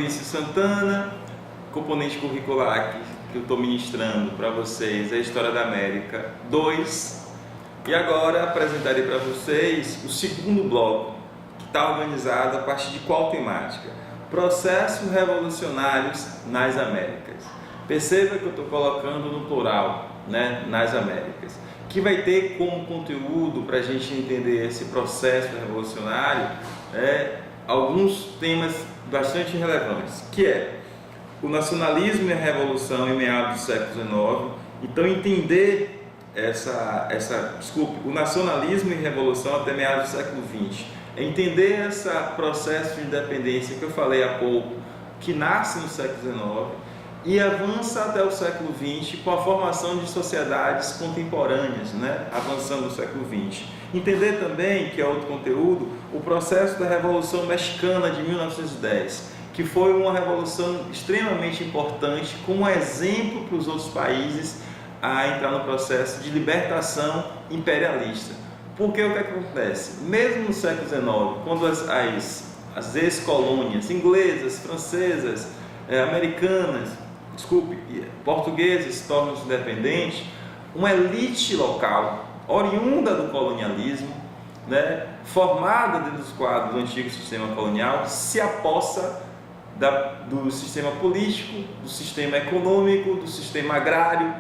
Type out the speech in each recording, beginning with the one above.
Maurício Santana, componente curricular que eu estou ministrando para vocês é a História da América 2. E agora apresentarei para vocês o segundo bloco, que está organizado a partir de qual temática? Processos revolucionários nas Américas. Perceba que eu estou colocando no plural, né, nas Américas, que vai ter como conteúdo para a gente entender esse processo revolucionário alguns temas bastante relevantes, que é o nacionalismo e a revolução em meados do século XIX. Então, entender o nacionalismo e revolução até meados do século XX, entender esse processo de independência que eu falei há pouco, que nasce no século XIX e avança até o século XX com a formação de sociedades contemporâneas, né? Avançando no século XX. Entender também, que é outro conteúdo, o processo da Revolução Mexicana de 1910, que foi uma revolução extremamente importante, como exemplo para os outros países a entrar no processo de libertação imperialista. Porque o que acontece? Mesmo no século XIX, quando as ex-colônias inglesas, francesas, portuguesas tornam-se independentes, uma elite local, oriunda do colonialismo, né, formada dentro dos quadros do antigo sistema colonial, se apossa do sistema político, do sistema econômico, do sistema agrário,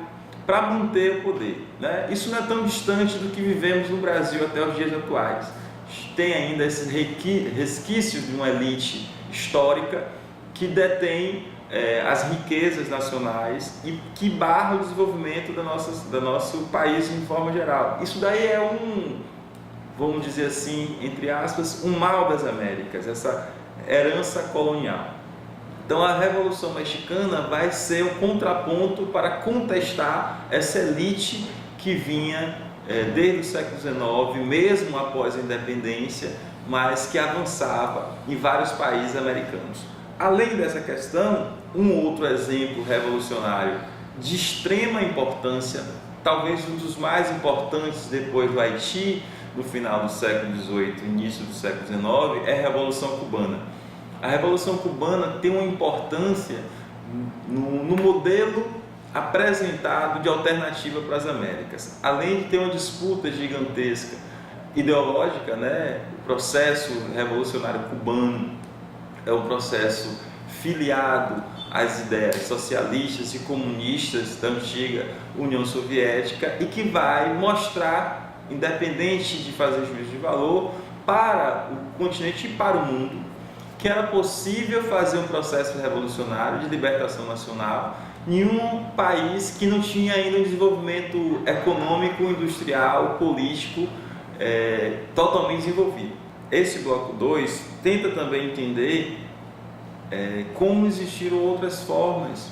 para manter o poder, né? Isso não é tão distante do que vivemos no Brasil até os dias atuais. Tem ainda esses resquícios de uma elite histórica que detém as riquezas nacionais e que barra o desenvolvimento do nosso país de forma geral. Isso daí é vamos dizer assim, entre aspas, um mal das Américas, essa herança colonial. Então a Revolução Mexicana vai ser um contraponto para contestar essa elite que vinha desde o século XIX, mesmo após a independência, mas que avançava em vários países americanos. Além dessa questão, um outro exemplo revolucionário de extrema importância, talvez um dos mais importantes depois do Haiti, no final do século XVIII, início do século XIX, é a Revolução Cubana. A Revolução Cubana tem uma importância no modelo apresentado de alternativa para as Américas. Além de ter uma disputa gigantesca ideológica, né? O processo revolucionário cubano é um processo filiado às ideias socialistas e comunistas da antiga União Soviética e que vai mostrar, independente de fazer juízo de valor, para o continente e para o mundo, que era possível fazer um processo revolucionário de libertação nacional em um país que não tinha ainda um desenvolvimento econômico, industrial, político totalmente desenvolvido. Esse bloco 2 tenta também entender como existiram outras formas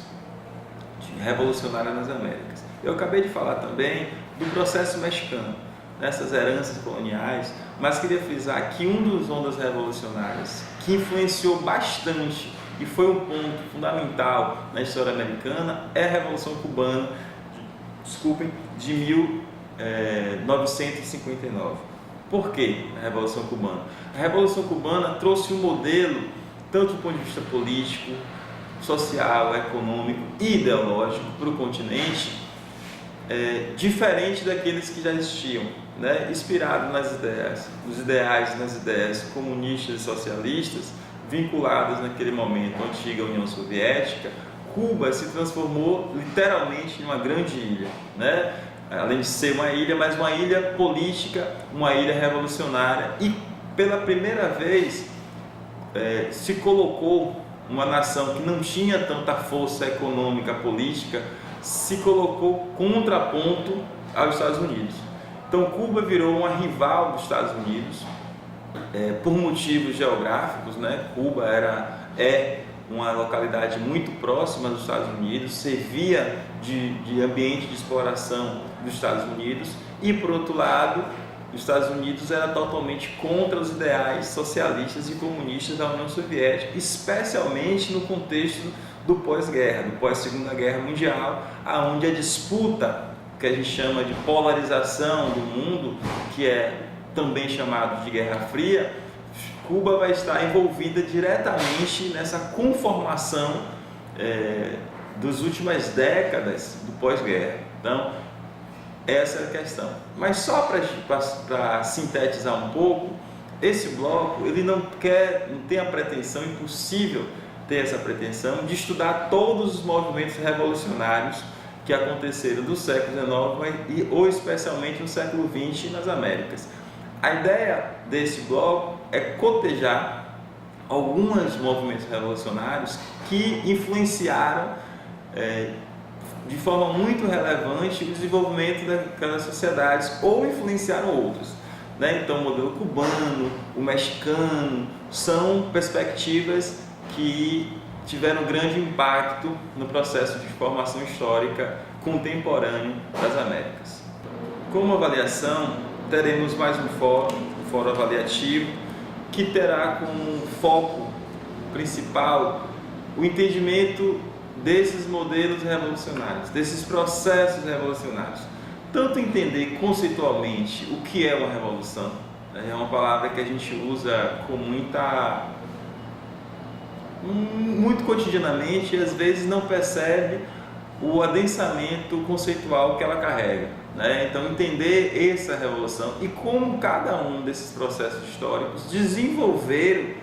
de revolucionárias nas Américas. Eu acabei de falar também do processo mexicano, nessas heranças coloniais, mas queria frisar que um dos ondas revolucionárias que influenciou bastante e foi um ponto fundamental na história americana é a Revolução Cubana, de 1959. Por que a Revolução Cubana? A Revolução Cubana trouxe um modelo, tanto do ponto de vista político, social, econômico e ideológico para o continente, diferente daqueles que já existiam, né? Inspirado nas ideias comunistas e socialistas, vinculadas naquele momento à antiga União Soviética. Cuba se transformou literalmente em uma grande ilha, né? Além de ser uma ilha, mas uma ilha política, uma ilha revolucionária, e pela primeira vez se colocou uma nação que não tinha tanta força econômica, política, se colocou contraponto aos Estados Unidos. Então Cuba virou uma rival dos Estados Unidos por motivos geográficos, né? Cuba é uma localidade muito próxima dos Estados Unidos, servia de ambiente de exploração dos Estados Unidos, e por outro lado, os Estados Unidos era totalmente contra os ideais socialistas e comunistas da União Soviética, especialmente no contexto do pós-guerra, do pós-Segunda Guerra Mundial, onde a disputa, que a gente chama de polarização do mundo, que é também chamado de Guerra Fria, Cuba vai estar envolvida diretamente nessa conformação das últimas décadas do pós-guerra. Então, essa é a questão. Mas só para sintetizar um pouco, esse bloco ele não tem a pretensão, impossível ter essa pretensão de estudar todos os movimentos revolucionários que aconteceram do século XIX ou especialmente no século XX nas Américas. A ideia desse bloco é cotejar alguns movimentos revolucionários que influenciaram de forma muito relevante o desenvolvimento daquelas sociedades ou influenciaram outros. Então, o modelo cubano, o mexicano, são perspectivas que tiveram grande impacto no processo de formação histórica contemporâneo das Américas. Como avaliação, teremos mais um fórum avaliativo, que terá como foco principal o entendimento desses modelos revolucionários, desses processos revolucionários. Tanto entender conceitualmente o que é uma revolução, é uma palavra que a gente usa com muito cotidianamente e às vezes não percebe o adensamento conceitual que ela carrega. Então, entender essa revolução e como cada um desses processos históricos desenvolveram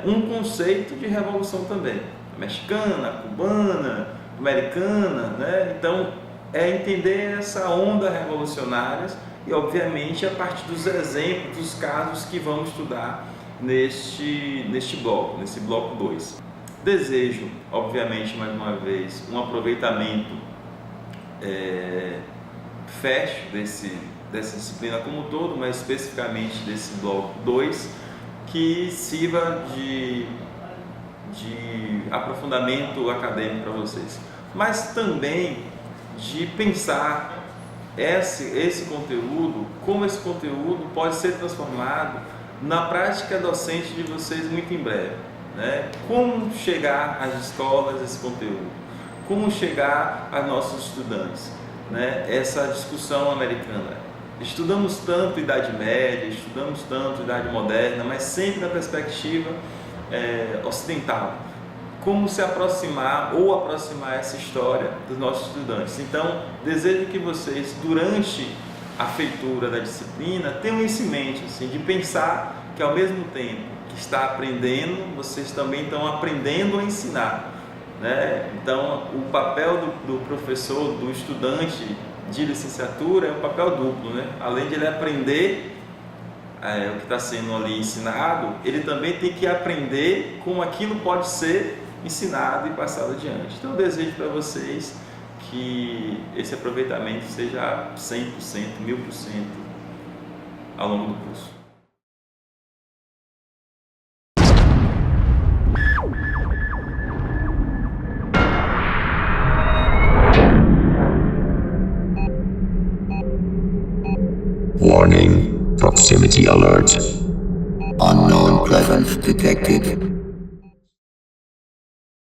um conceito de revolução também, a mexicana, a cubana, a americana. Então, é entender essa onda revolucionária e, obviamente, a partir dos exemplos, dos casos que vamos estudar neste bloco, nesse bloco 2. Desejo, obviamente, mais uma vez, um aproveitamento fértil dessa disciplina como um todo, mas especificamente desse bloco 2, que sirva de aprofundamento acadêmico para vocês, mas também de pensar esse conteúdo, como esse conteúdo pode ser transformado na prática docente de vocês muito em breve. Como chegar às escolas esse conteúdo, como chegar a nossos estudantes, essa discussão americana. Estudamos tanto Idade Média, estudamos tanto Idade Moderna, mas sempre na perspectiva ocidental. Como se aproximar ou aproximar essa história dos nossos estudantes. Então, desejo que vocês, durante a feitura da disciplina, tenham isso em mente, assim, de pensar que ao mesmo tempo que está aprendendo, vocês também estão aprendendo a ensinar. Então, o papel do professor, do estudante de licenciatura é um papel duplo. Além de ele aprender o que está sendo ali ensinado, ele também tem que aprender como aquilo pode ser ensinado e passado adiante. Então, eu desejo para vocês que esse aproveitamento seja 100%, 1000% ao longo do curso. Warning, proximity alert. Unknown presence detected.